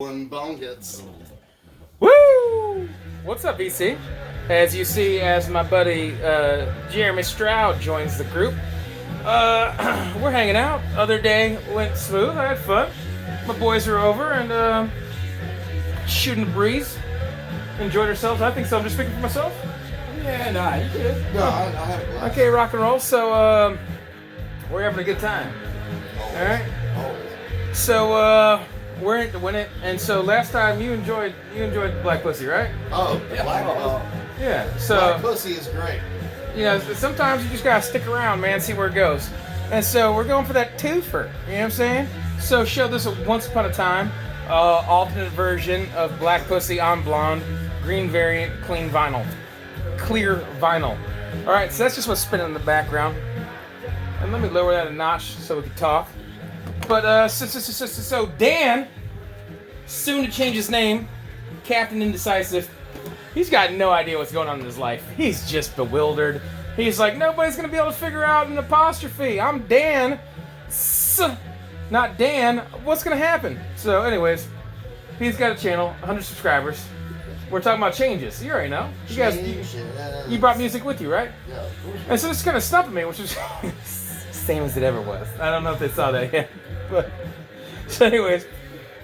When bone hits. Woo! What's up, BC? As you see, as my buddy Jeremy Stroud joins the group, we're hanging out. Other day went smooth. I had fun. My boys are over and shooting the breeze. Enjoyed ourselves. I think so. I'm just speaking for myself. Yeah, nah, you good. No, I have a glass. Okay, rock and roll. So we're having a good time. All right. So we're into win it, and so last time you enjoyed Black Pussy, right? Oh, black pussy. Yeah. So Black pussy is great. you know, sometimes you just gotta stick around, man, see where it goes. And so we're going for that twofer. You know what I'm saying? So show this once upon a time, alternate version of Black Pussy on Blonde, green variant, clean vinyl, clear vinyl. All right, so that's just what's spinning in the background. And let me lower that a notch so we can talk. But so Dan, soon to change his name, Captain Indecisive. He's got no idea what's going on in his life. He's just bewildered. He's like, nobody's gonna be able to figure out an apostrophe. I'm Dan, not Dan. What's gonna happen? So, anyways, he's got a channel, 100 subscribers. We're talking about changes. You already know. You guys, you brought music with you, right? Yeah. And so this is kind of stumping me, which is same as it ever was. I don't know if they saw that yet, but so anyways,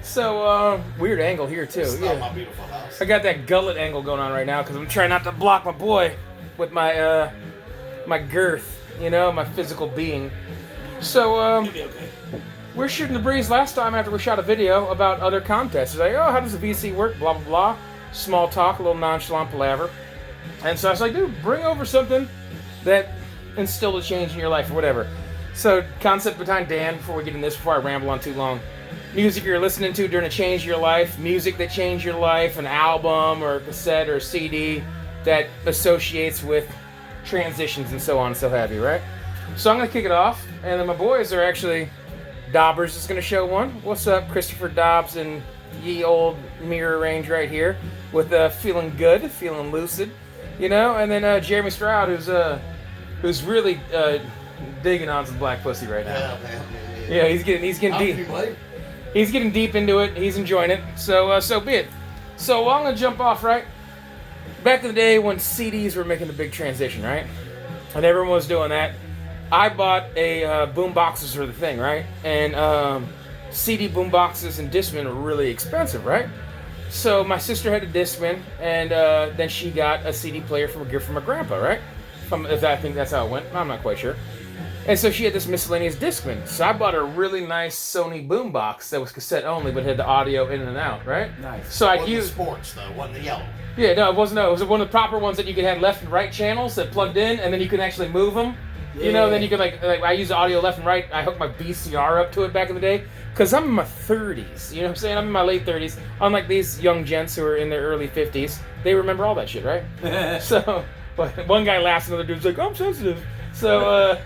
so weird angle here too. It's not my beautiful house. I got that gullet angle going on right now because I'm trying not to block my boy with my my girth, you know, my physical being. So You'll be okay. we're shooting the breeze last time after we shot a video about other contests. It's like, oh, how does the VC work? Blah blah blah. Small talk, a little nonchalant palaver. And so I was like, dude, bring over something that instilled a change in your life or whatever. So, concept behind Dan, before we get in this, before I ramble on too long. Music you're listening to during a change in your life, music that changed your life, an album or a cassette or a CD that associates with transitions and so on and so have you, right? So I'm going to kick it off, and then my boys are actually, Dobbers is going to show one. What's up, Christopher Dobbs and ye old mirror range right here with feeling good, feeling lucid, you know? And then Jeremy Stroud, who's really digging on some Black Pussy right now. Yeah, man. Yeah, he's getting deep. He's getting deep into it. He's enjoying it. So so be it. So I'm gonna jump off right. Back in the day when CDs were making the big transition, right? And everyone was doing that. I bought a boom boxes were the thing, right? And CD boom boxes and Discman were really expensive, right? So my sister had a Discman, and then she got a CD player from a gift from her grandpa, right? If I think that's how it went, I'm not quite sure. And so she had this miscellaneous Discman. So I bought a really nice Sony boombox that was cassette only, but had the audio in and out, right? Nice. So I'd Wasn't use. the sports though, wasn't the yellow. Yeah, no, it wasn't. No, it was one of the proper ones that you could have left and right channels that plugged in, and then you could actually move them. You know, then you could like I use the audio left and right. I hooked my VCR up to it back in the day because I'm in my 30s. You know what I'm saying? I'm in my late 30s. Unlike these young gents who are in their early 50s, they remember all that shit, right? So, but one guy laughs, another dude's like, "I'm sensitive." So,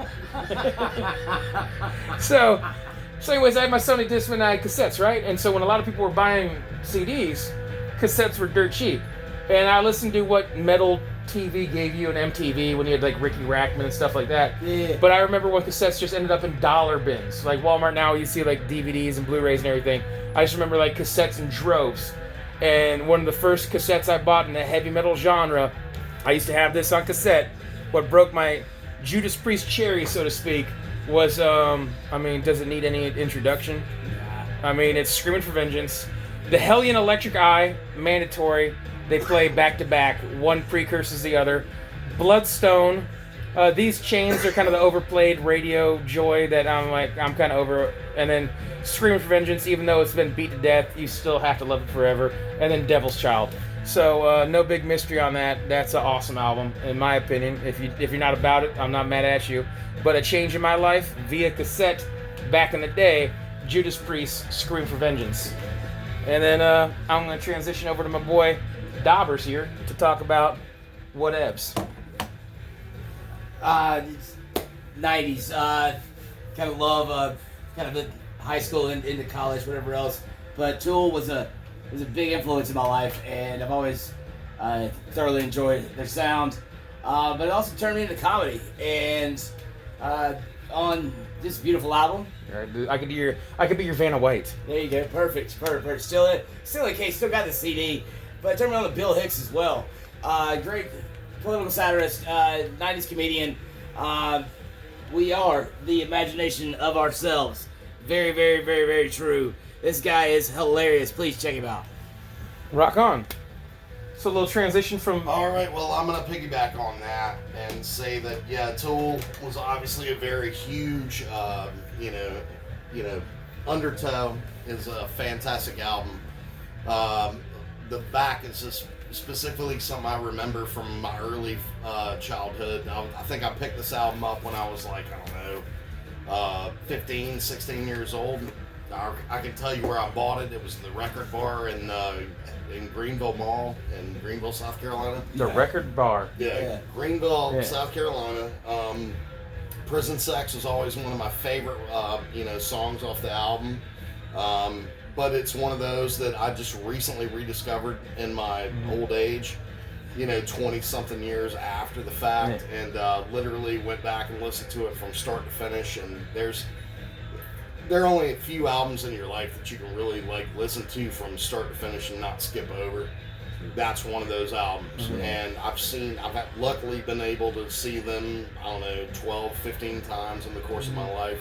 so anyways, I had my Sony Discman and I had cassettes, right? And so when a lot of people were buying CDs, cassettes were dirt cheap. And I listened to what Metal TV gave you and MTV when you had like Ricky Rackman and stuff like that. Yeah. But I remember when cassettes just ended up in dollar bins. Like Walmart now, you see like DVDs and Blu-rays and everything. I just remember like cassettes in droves. And one of the first cassettes I bought in the heavy metal genre, I used to have this on cassette. What broke my Judas Priest cherry, so to speak, was, I mean, does it need any introduction? I mean, it's Screaming for Vengeance. The Hellion Electric Eye, mandatory. They play back to back. One precurses the other. Bloodstone. These chains are kind of the overplayed radio joy that I'm kind of over. And then Screaming for Vengeance, even though it's been beat to death, you still have to love it forever. And then Devil's Child. So no big mystery on that. That's an awesome album, in my opinion. If you're not about it, I'm not mad at you. But a change in my life via cassette back in the day, Judas Priest, Scream for Vengeance. And then I'm going to transition over to my boy Dobbers here to talk about whatevs. 90s. Kind of love, kind of the high school and into college, whatever else. But Tool was a big influence in my life, and I've always thoroughly enjoyed their sound. But it also turned me into comedy. And on Just a beautiful album. I could be your Vanna White. There you go. Perfect. Still in case. Still got the CD. But turn me on to Bill Hicks as well. Great political satirist, 90s comedian. We are the imagination of ourselves. Very, very, very, very true. This guy is hilarious. Please check him out. Rock on. So a little transition from... All right, well, I'm going to piggyback on that and say that, yeah, Tool was obviously a very huge, Undertow is a fantastic album. The back is just specifically something I remember from my early childhood. I think I picked this album up when I was like, I don't know, 15, 16 years old. I can tell you where I bought it. It was the Record Bar in Greenville Mall in Greenville, South Carolina. The Record Bar. Yeah. Greenville, Yeah. South Carolina. Prison Sex was always one of my favorite, songs off the album. But it's one of those that I just recently rediscovered in my old age, 20-something years after the fact, and literally went back and listened to it from start to finish. And there are only a few albums in your life that you can really listen to from start to finish and not skip over. That's one of those albums. And I've luckily been able to see them, 12, 15 times in the course of my life.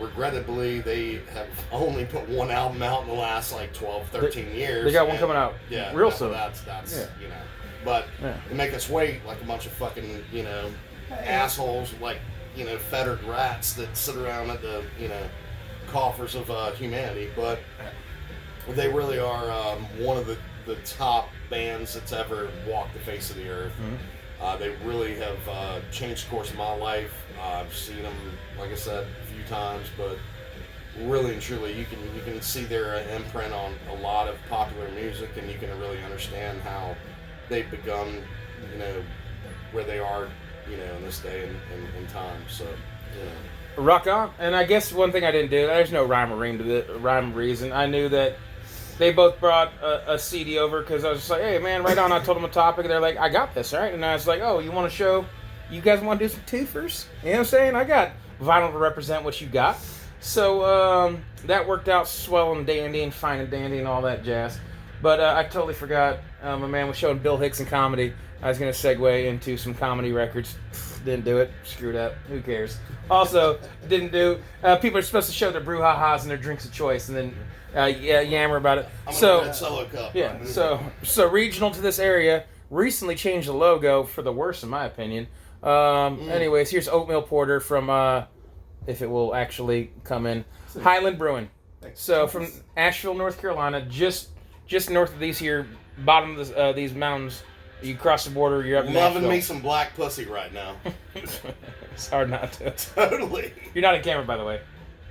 Regrettably, they have only put one album out in the last 12, 13 years. They got one coming out real soon. That's but they make us wait like a bunch of fucking, assholes, fettered rats that sit around at the, coffers of humanity. But they really are one of the top bands that's ever walked the face of the earth. They really have changed the course of my life. I've seen them, like I said, a few times, but really and truly, you can see their imprint on a lot of popular music, and you can really understand how they've begun, where they are, in this day and time. So, Rock on. And I guess one thing I didn't do, there's no rhyme or reason. I knew that they both brought a CD over because I was just like, hey, man, right on. I told them a topic, and they're like, I got this, right? And I was like, oh, you want to show? You guys want to do some twofers? You know what I'm saying? I got vinyl to represent what you got. So that worked out swell and dandy and fine and dandy and all that jazz. But I totally forgot. My man was showing Bill Hicks in comedy. I was going to segue into some comedy records. Didn't do it. Screwed up. Who cares? Also, didn't do... people are supposed to show their brouhahas and their drinks of choice and then yammer about it. I'm gonna red solo cup. Yeah, so regional to this area recently changed the logo for the worse, in my opinion. Anyways, here's Oatmeal Porter from, if it will actually come in, Highland Brewing. So from Asheville, North Carolina, just north of these here, bottom of these mountains. You cross the border, you're up in Loving Nashville. me some black pussy right now. It's hard not to. Totally. You're not in camera, by the way.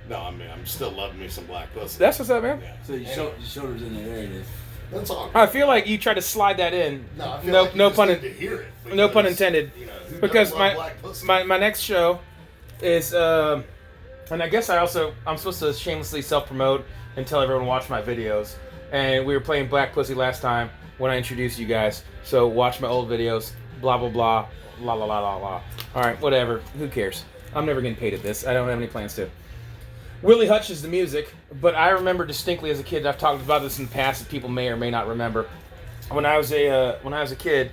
No, I mean, I'm still loving me some black pussy. That's what's up, man. Yeah. So your shoulders in there. There it is. That's all. I feel like you tried to slide that in. No, I feel like you no just pun. need to hear it. No pun because, intended. Who Because doesn't love black pussy? my next show is, and I guess I'm supposed to shamelessly self-promote and tell everyone to watch my videos. And we were playing Black Pussy last time when I introduced you guys. So watch my old videos, blah, blah, blah, la, la, la, la, la. All right, whatever. Who cares? I'm never getting paid at this. I don't have any plans to. Willie Hutch is the music, but I remember distinctly as a kid, I've talked about this in the past that people may or may not remember. When I was a kid,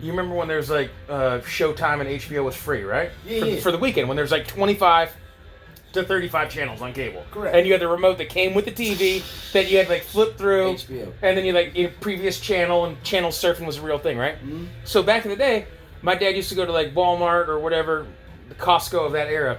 you remember when there's Showtime and HBO was free, right? Yeah. For the weekend, when there's 25 to 35 channels on cable. Correct. And you had the remote that came with the TV that you had flip through. HBO. And then you previous channel, and channel surfing was a real thing, right? Mm-hmm. So back in the day, my dad used to go to Walmart or whatever, the Costco of that era,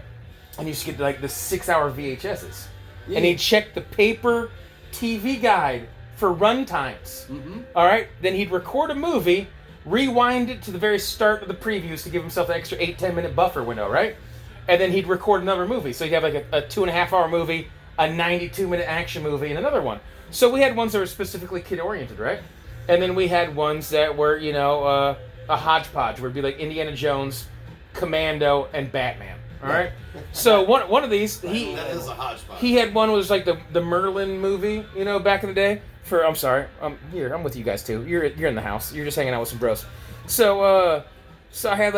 and he used to get the 6-hour VHSs. Yeah. And he'd check the paper TV guide for run times. Mm-hmm. All right? Then he'd record a movie, rewind it to the very start of the previews to give himself an extra 8-10 minute buffer window, right? And then he'd record another movie. So he'd have a 2.5 hour movie, a 92-minute action movie, and another one. So we had ones that were specifically kid-oriented, right? And then we had ones that were, a hodgepodge, where it'd be Indiana Jones, Commando, and Batman. All right? So one of these, That is a hodgepodge. he had one was the Merlin movie, back in the day. I'm with you guys too. You're in the house. You're just hanging out with some bros. So So I had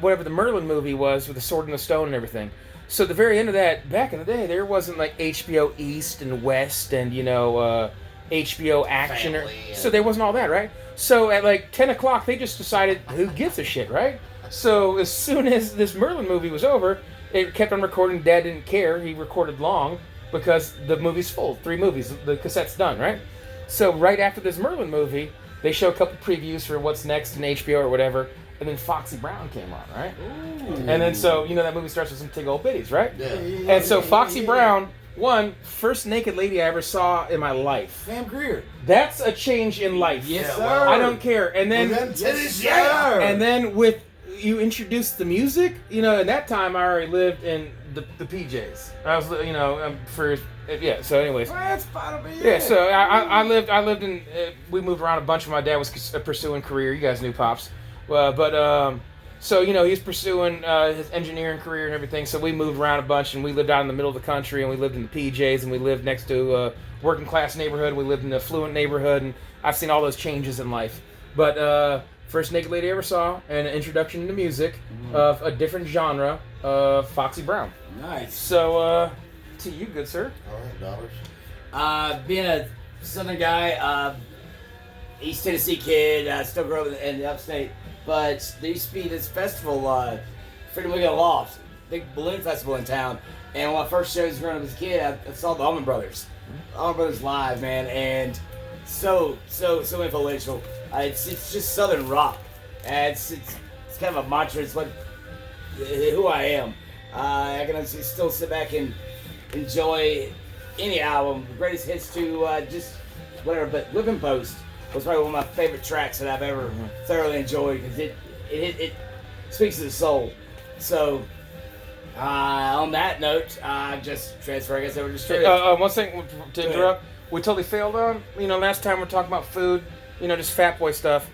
whatever the Merlin movie was with the Sword and the Stone and everything. So at the very end of that, back in the day, there wasn't like HBO East and West and HBO Action. So there wasn't all that, right? So at like 10 o'clock, they just decided, who gives a shit, right? So as soon as this Merlin movie was over, it kept on recording. Dad didn't care. He recorded long because the movie's full. 3 movies. The cassette's done, right? So right after this Merlin movie, they show a couple previews for what's next in HBO or whatever, and then Foxy Brown came on, right? Ooh. And then so, that movie starts with some tig old biddies, right? Yeah. And so Foxy Brown, first naked lady I ever saw in my life. Pam Grier. That's a change in life. Yes, sir. I don't care. And then, yes, sir. And then with you introduced the music, at that time I already lived in the PJs. I was, So, anyways. That's part of it. Yeah. So I lived in. We moved around a bunch. My dad was pursuing career. You guys knew Pops, So he's pursuing his engineering career and everything. So we moved around a bunch, and we lived out in the middle of the country, and we lived in the PJs, and we lived next to a working class neighborhood. We lived in an affluent neighborhood, and I've seen all those changes in life. But first naked lady I ever saw, and an introduction to music of a different genre, Foxy Brown. Nice. So to you, good sir. All right, dollars. Being a Southern guy, East Tennessee kid, still grew up in the upstate. But there used to be this festival, Freedom Weekend Loft, big balloon festival in town. And one of my first shows growing up as a kid, I saw the Allman Brothers. Allman Brothers live, man, and so influential. It's just Southern rock. And it's kind of a mantra. It's who I am. I can still sit back and enjoy any album, greatest hits to just whatever. But Whipping Post was probably one of my favorite tracks that I've ever thoroughly enjoyed because it speaks to the soul. So on that note, just transfer, I guess, over to straight. One thing to interrupt, we totally failed on. Last time we're talking about food, just fat boy stuff.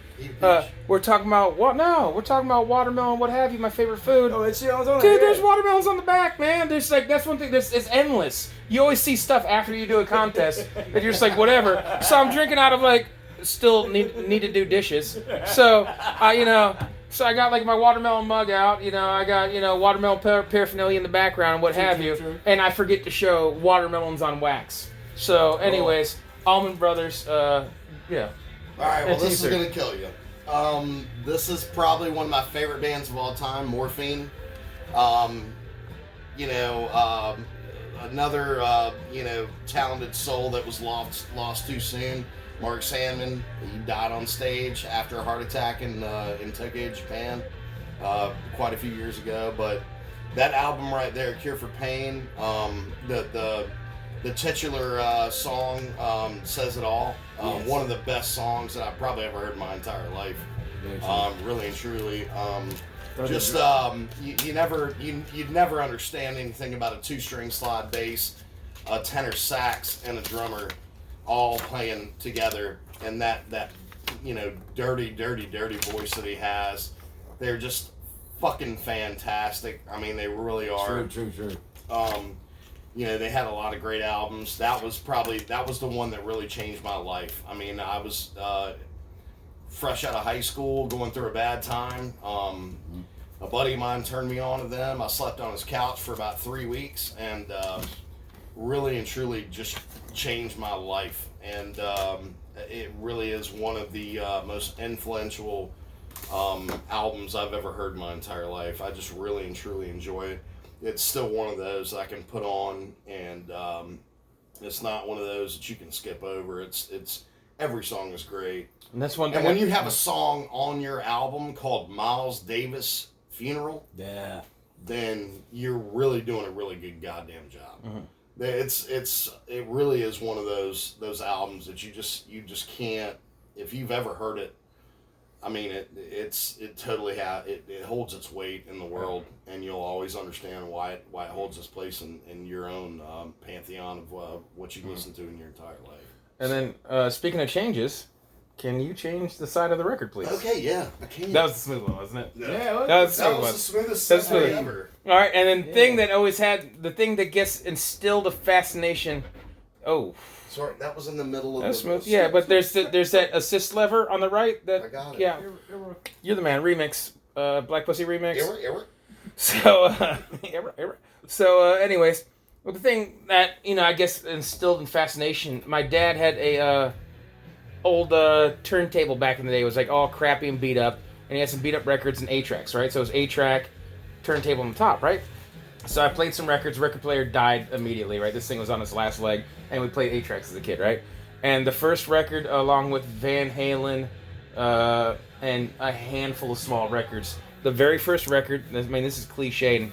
We're talking about what? No, we're talking about watermelon. What have you? My favorite food. Oh, it's on dude. There's watermelons on the back, man. There's that's one thing. It's endless. You always see stuff after you do a contest that you're just like whatever. So I'm drinking out of still need to do dishes. So so I got my watermelon mug out. I got watermelon paraphernalia in the background, what have you, and I forget to show watermelons on wax. So, anyways, Allman Brothers. Yeah. All right, well, this is going to kill you. This is probably one of my favorite bands of all time, Morphine. Another, talented soul that was lost too soon, Mark Sandman. He died on stage after a heart attack in Tokyo, Japan, quite a few years ago. But that album right there, Cure for Pain, the titular song says it all. Yes. One of the best songs that I've probably ever heard in my entire life. Really and truly. You'd never understand anything about a 2-string slide bass, a tenor sax, and a drummer all playing together, and that dirty voice that he has. They're just fucking fantastic. I mean, they really are. True. They had a lot of great albums. That was the one that really changed my life. I mean, I was fresh out of high school, going through a bad time. A buddy of mine turned me on to them. I slept on his couch for about 3 weeks, and really and truly just changed my life. And it really is one of the most influential albums I've ever heard in my entire life. I just really and truly enjoy it. It's still one of those I can put on, and it's not one of those that you can skip over. It's every song is great. And that's one thing. And when you have a song on your album called Miles Davis Funeral, then you're really doing a really good goddamn job. Mm-hmm. It really is one of those albums that you just can't, if you've ever heard it. I mean, it totally it holds its weight in the world, and you'll always understand why it holds its place in your own pantheon of what you listen to in your entire life. And then, speaking of changes, can you change the side of the record, please? Okay, yeah, I can. That was the smooth one, wasn't it? Yeah, that was the smoothest thing ever. All right, and then the thing that gets instilled a fascination. Oh. Sorry, that was in the middle of That's smooth. Yeah, but there's that assist lever on the right. That, I got it. Yeah. You're the man. Remix. Black Pussy remix. Ever. So, anyways, well, the thing that I guess instilled in fascination. My dad had a old turntable back in the day. It was like all crappy and beat up, and he had some beat up records and 8-tracks, right? So it was 8-track, turntable on the top, right? So I played some records. Record player died immediately, right? This thing was on its last leg, and we played 8-tracks as a kid, right? And the first record, along with Van Halen and a handful of small records, the very first record, I mean, this is cliched.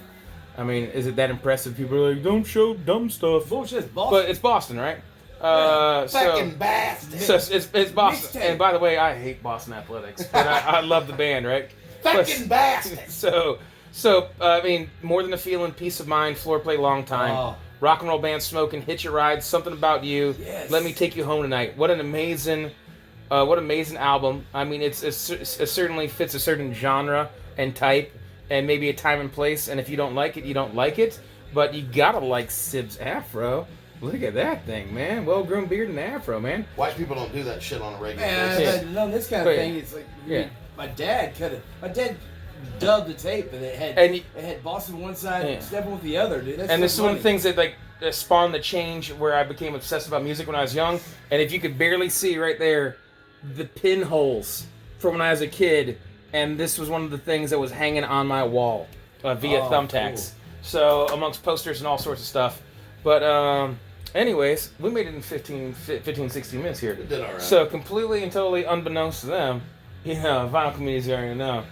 I mean, is it that impressive? People are like, don't show dumb stuff. Bullshit, it's Boston. But it's Boston, right? Fucking bastard. So it's Boston. And by the way, I hate Boston Athletics, but I love the band, right? Fucking bastard. So I mean, More Than a Feeling, Peace of Mind, Floor Play Long Time, Rock and Roll Band Smoking, Hitch a Ride, Something About You, yes. Let Me Take You Home Tonight. What an amazing album. I mean, it certainly fits a certain genre and type, and maybe a time and place. And if you don't like it, you don't like it. But you gotta like Sib's afro. Look at that thing, man. Well-grown beard and afro, man. White people don't do that shit on a regular basis. basis. No, this kind of thing. It's like my dad dubbed the tape, and it had Boston one side, Steppenwolf the other, dude. And this is one of the things that spawned the change where I became obsessed about music when I was young. And if you could barely see right there, the pinholes from when I was a kid, and this was one of the things that was hanging on my wall via thumbtacks. Cool. So amongst posters and all sorts of stuff. But anyways, we made it in 15, 16 minutes here. We did all right. So completely and totally unbeknownst to them, vinyl comedians already know.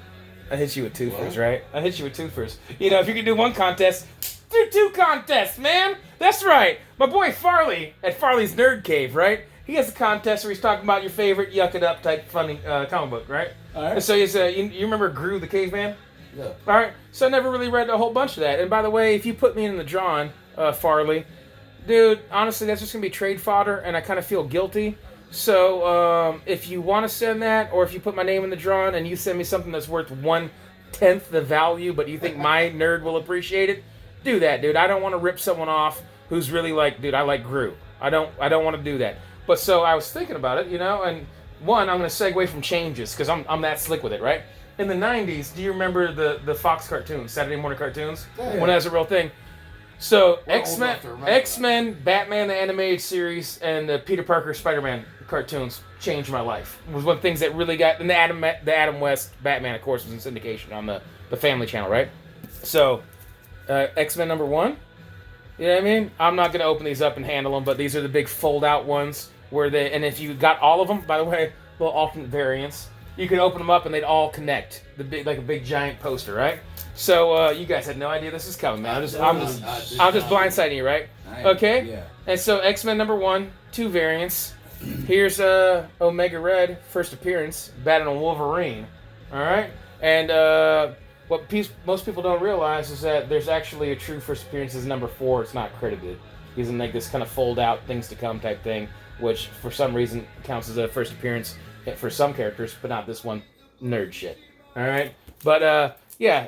I hit you with twofers, right? I hit you with twofers. If you can do one contest, do 2 contests, man. That's right. My boy Farley at Farley's Nerdcave, right? He has a contest where he's talking about your favorite yuck it up type funny comic book, right? All right. And so he's you remember Gru the Caveman? Yeah. All right. So I never really read a whole bunch of that. And by the way, if you put me in the drawing, Farley, dude, honestly, that's just gonna be trade fodder, and I kind of feel guilty. So if you want to send that, or if you put my name in the drawing and you send me something that's worth 1/10 the value, but you think my nerd will appreciate it, do that, dude. I don't want to rip someone off who's really like, dude, I like Gru. I don't want to do that. But so I was thinking about it, and one, I'm going to segue from changes because I'm that slick with it, right? In the 90s, do you remember the Fox cartoons, Saturday morning cartoons? Yeah. When that was a real thing. So X-Men, Batman the animated series, and the Peter Parker Spider-Man cartoons changed my life. It was one of the things that really got, and the Adam West Batman, of course, was in syndication on the Family Channel, right? So X-Men number 1, you know what I mean? I'm not going to open these up and handle them, but these are the big fold-out ones and if you got all of them, by the way, little alternate variants, you could open them up and they'd all connect, like a big giant poster, right? So you guys had no idea this is coming, man. I'm just blindsiding you, right? Okay. Yeah. And so X-Men number 1, 2 variants. Here's Omega Red first appearance, battling Wolverine. All right. And what most people don't realize is that there's actually a true first appearance is number 4. It's not credited. He's in like this kind of fold out things to come type thing, which for some reason counts as a first appearance for some characters, but not this one. Nerd shit. All right. But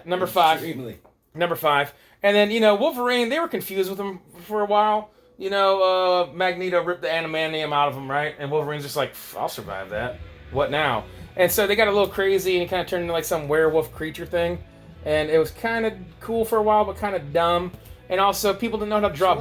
number 5. Number 5. And then, Wolverine, they were confused with him for a while. Magneto ripped the adamantium out of him, right? And Wolverine's just like, I'll survive that. What now? And so they got a little crazy and he kind of turned into like some werewolf creature thing. And it was kind of cool for a while, but kind of dumb. And also, people didn't know how to draw.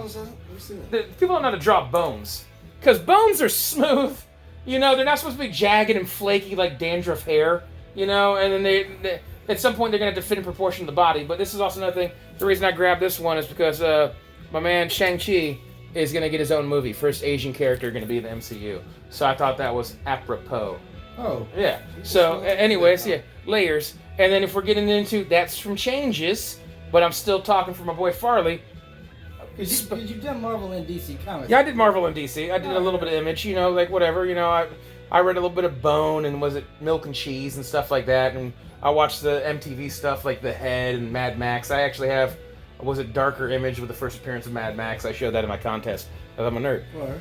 People don't know how to draw bones. Because bones are smooth. They're not supposed to be jagged and flaky like dandruff hair. And then they at some point they're going to have to fit in proportion to the body. But this is also another thing. The reason I grabbed this one is because my man Shang-Chi is going to get his own movie. First Asian character going to be in the MCU. So I thought that was apropos. Oh. Yeah. So anyways, layers. And then if we're getting into, that's from changes, but I'm still talking for my boy Farley. Because you've done Marvel and DC comics. Yeah, I did Marvel and DC. I did a little bit of Image, like whatever. I read a little bit of Bone and was it Milk and Cheese and stuff like that. And I watched the MTV stuff like The Head and Mad Max. I actually have, Darker Image with the first appearance of Mad Max. I showed that in my contest because I'm a nerd. Right.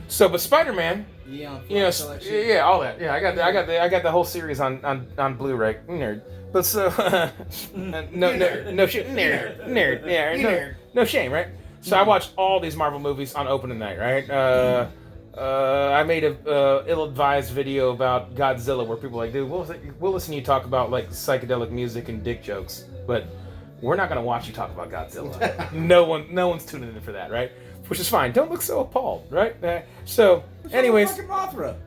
So, but Spider-Man, all that. Yeah, I got the whole series on Blu-ray. Nerd. But so, no shit, nerd. Yeah, no shame, right? So I watched all these Marvel movies on opening night, right? I made a ill-advised video about Godzilla where people are like, dude, we'll listen to you talk about like psychedelic music and dick jokes, but we're not gonna watch you talk about Godzilla. no one's tuning in for that, right? Which is fine. Don't look so appalled, right? Anyways,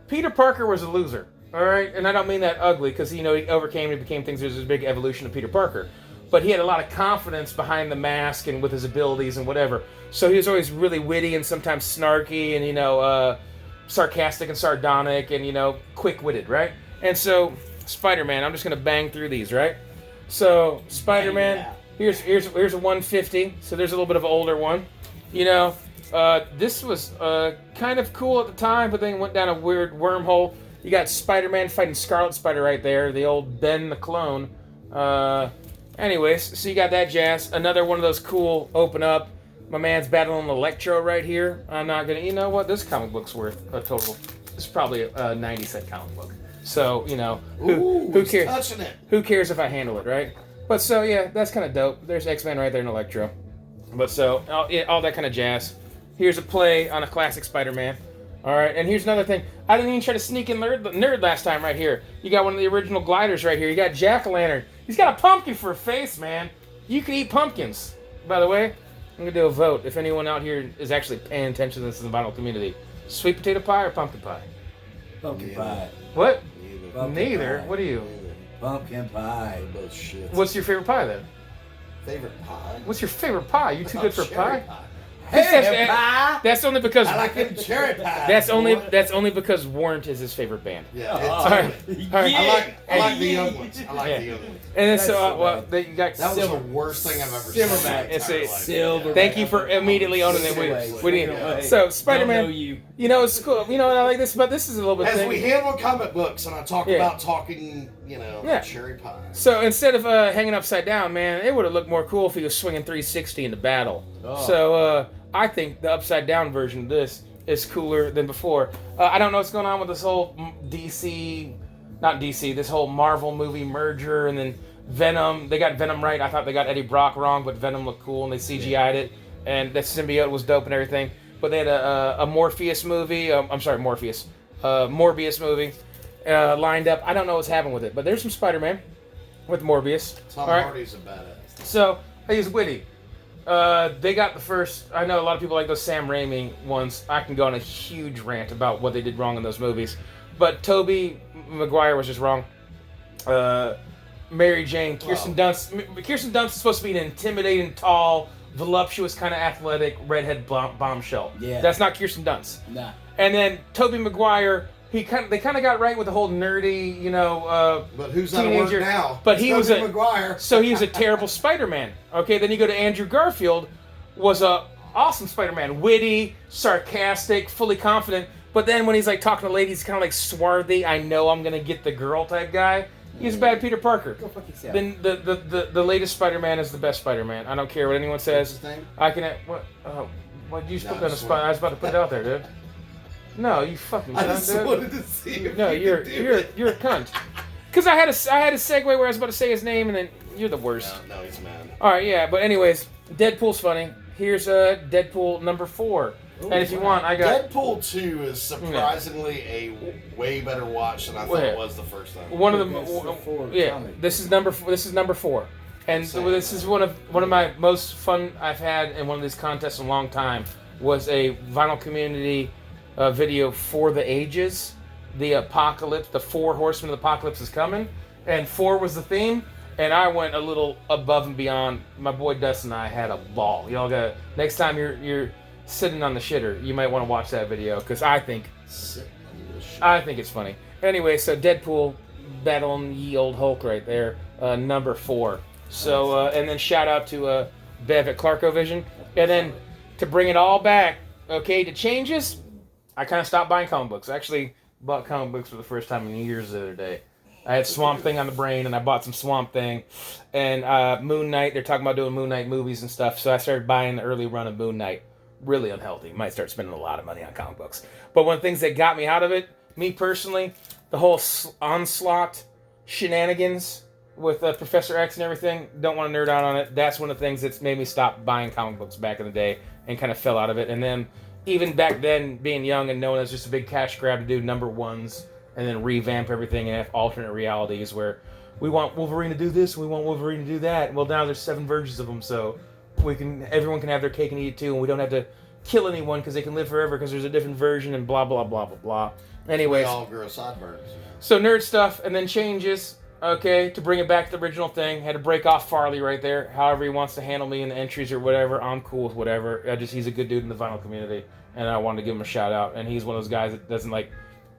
Peter Parker was a loser, all right? And I don't mean that ugly, because, he overcame and became things. There's this big evolution of Peter Parker. But he had a lot of confidence behind the mask and with his abilities and whatever. So he was always really witty and sometimes snarky and, sarcastic and sardonic and, quick-witted, right? And so, Spider-Man, I'm just going to bang through these, right? So, Spider-Man, here's a 150. So there's a little bit of an older one. This was kind of cool at the time, but then went down a weird wormhole. You got Spider-Man fighting Scarlet Spider right there, the old Ben the Clone. Anyways, so you got that jazz. Another one of those cool open up. My man's battling Electro right here. I'm not gonna, you know what? This comic book's worth a total. It's probably a 90-cent comic book. So, who cares? Touching it. Who cares if I handle it, right? But so, yeah, that's kind of dope. There's X-Men right there in Electro. But so, all that kind of jazz. Here's a play on a classic Spider-Man. All right, and here's another thing. I didn't even try to sneak in nerd last time right here. You got one of the original gliders right here. You got Jack-O-Lantern. He's got a pumpkin for a face, man. You can eat pumpkins. By the way, I'm going to do a vote. If anyone out here is actually paying attention to this in the vinyl community. Sweet potato pie or pumpkin pie? Pumpkin pie. What? Neither. What are you? Pumpkin pie. Both shits. What's your favorite pie, then? Favorite pie? What's your favorite pie? You too good for Cherry pie? That's only because I like them cherry pie. That's only because Warrant is his favorite band. Yeah. All right. I like the young ones. I like the young ones. And then you got That was the worst thing I've ever seen. Silverback. It's a Silverback. Thank you for immediately owning it. What do you? So Spider-Man. It's cool. I like this, but this is a little bit. As we handle comic books, and I talk about talking, cherry pie. So instead of hanging upside down, man, it would have looked more cool if he was swinging 360 into battle. Oh. So I think the upside down version of this is cooler than before. I don't know what's going on with this whole this whole Marvel movie merger, and then Venom. They got Venom right. I thought they got Eddie Brock wrong, but Venom looked cool, and they CGI'd it, and that symbiote was dope and everything. But they had a Morpheus movie. Morbius movie lined up. I don't know what's happening with it, but there's some Spider-Man with Morbius. Tom Hardy's a badass. So he's witty. They got the first. I know a lot of people like those Sam Raimi ones. I can go on a huge rant about what they did wrong in those movies, but Tobey Maguire was just wrong. Mary Jane, Kirsten Dunst. Kirsten Dunst is supposed to be an intimidating, tall, voluptuous, kind of athletic redhead bombshell. Yeah, that's not Kirsten Dunst. Nah. And then Tobey Maguire. They kind of got right with the whole nerdy, but who's teenager. Out of work now? But he was Maguire. So he was a terrible Spider-Man. Okay, then you go to Andrew Garfield, was a awesome Spider-Man, witty, sarcastic, fully confident. But then when he's like talking to ladies, kind of like swarthy, I know I'm gonna get the girl type guy. He's a bad Peter Parker. Go fuck yourself. Then the latest Spider-Man is the best Spider-Man. I don't care what anyone says. What's his name? I can. What did you put on the spot? I was about to put it out there, dude. No, you fucking cunt, I just wanted to see if no, you're a cunt. Because I had a segue where I was about to say his name, and then you're the worst. No, he's mad. All right, yeah, but anyways, Deadpool's funny. Here's Deadpool number 4. Ooh, and if you want, I got Deadpool 2 is surprisingly a way better watch than I thought it was the first time. One of them, This is number 4. This is number 4, and this is one of my most fun I've had in one of these contests in a long time. Was a vinyl community video for the ages. The apocalypse, the 4 horsemen of the apocalypse is coming, and 4 was the theme. And I went a little above and beyond. My boy Dustin and I had a ball. Y'all got next time you're sitting on the shitter, you might want to watch that video because I think it's funny. Anyway, so Deadpool battling ye old Hulk right there, number 4. So and then shout out to Bev at Clarkovision, and then to bring it all back, okay, to changes. I kind of stopped buying comic books. I actually bought comic books for the first time in years the other day. I had Swamp Thing on the brain, and I bought some Swamp Thing. And Moon Knight, they're talking about doing Moon Knight movies and stuff, so I started buying the early run of Moon Knight. Really unhealthy. Might start spending a lot of money on comic books. But one of the things that got me out of it, me personally, the whole onslaught shenanigans with Professor X and everything, don't want to nerd out on it. That's one of the things that's made me stop buying comic books back in the day and kind of fell out of it. And then even back then, being young and knowing it's just a big cash grab to do number ones and then revamp everything and have alternate realities where we want Wolverine to do this, we want Wolverine to do that. Well, now there's 7 versions of them, so everyone can have their cake and eat it too, and we don't have to kill anyone because they can live forever because there's a different version and blah blah blah blah blah. Anyways, we all grow sideburns. So nerd stuff and then changes. Okay, to bring it back to the original thing, had to break off Farley right there. However he wants to handle me in the entries or whatever, I'm cool with whatever. He's a good dude in the vinyl community, and I wanted to give him a shout out. And he's one of those guys that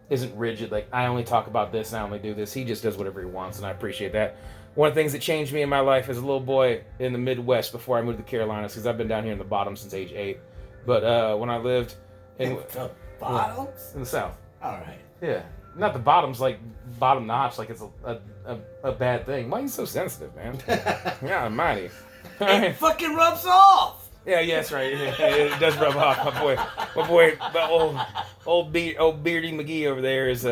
isn't rigid. Like, I only talk about this and I only do this. He just does whatever he wants, and I appreciate that. One of the things that changed me in my life as a little boy in the Midwest before I moved to the Carolinas, because I've been down here in the bottom since age 8. But when I lived in the bottoms in the South. All right. Yeah. Not the bottoms, like bottom notch, like it's a bad thing. Why are you so sensitive, man? Yeah, mighty. It fucking rubs off. Yeah, that's right. Yeah, it does rub off. My boy, old Beardy McGee over there is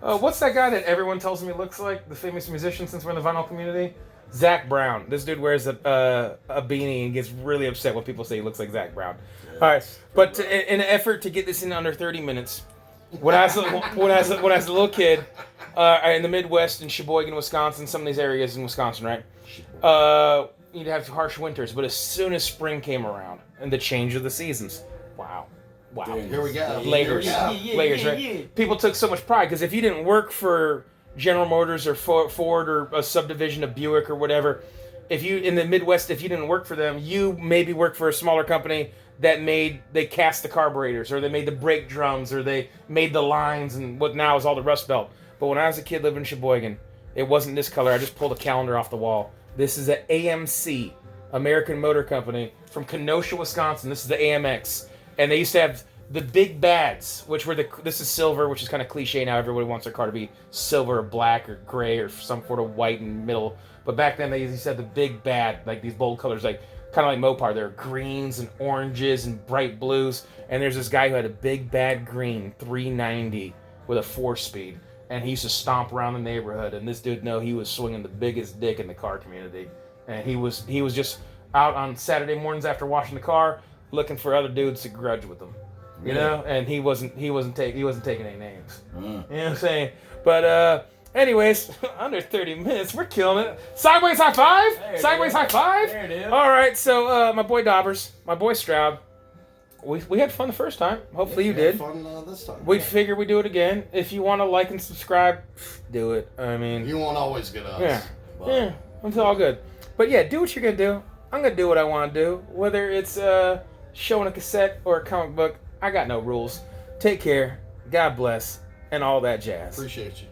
what's that guy that everyone tells me looks like? The famous musician since we're in the vinyl community? Zach Brown. This dude wears a beanie and gets really upset when people say he looks like Zach Brown. All right, but in an effort to get this in under 30 minutes. When I was a little kid, in the Midwest, in Sheboygan, Wisconsin, some of these areas in Wisconsin, right? You'd have harsh winters, but as soon as spring came around and the change of the seasons, wow. Dude, here we go. Layers, right? Yeah. People took so much pride because if you didn't work for General Motors or Ford or a subdivision of Buick or whatever, if you in the Midwest, if you didn't work for them, you maybe worked for a smaller company that they cast the carburetors, or they made the brake drums, or they made the lines, and what now is all the Rust Belt. But when I was a kid living in Sheboygan, it wasn't this color. I just pulled a calendar off the wall. This is an AMC, American Motor Company, from Kenosha, Wisconsin. This is the AMX. And they used to have the big bads, which were this is silver, which is kind of cliche now. Everybody wants their car to be silver or black or gray or some sort of white in the middle. But back then they used to have the big bad, like these bold colors, like kind of like Mopar. There are greens and oranges and bright blues. And there's this guy who had a big bad green 390 with a 4-speed. And he used to stomp around the neighborhood. And this dude, he was swinging the biggest dick in the car community. And he was just out on Saturday mornings after washing the car, looking for other dudes to grudge with him. You know? And he wasn't taking any names. You know what I'm saying? But anyways, under 30 minutes, we're killing it. Sideways high five? Sideways high five? There it is. All right, so my boy Daubers, my boy Stroud, we had fun the first time. Hopefully you did. Fun this time. We figure we do it again. If you want to like and subscribe, do it. I mean, you won't always get us. Yeah, But yeah, it's all good. But yeah, do what you're gonna do. I'm gonna do what I want to do. Whether it's showing a cassette or a comic book, I got no rules. Take care. God bless, and all that jazz. appreciate you.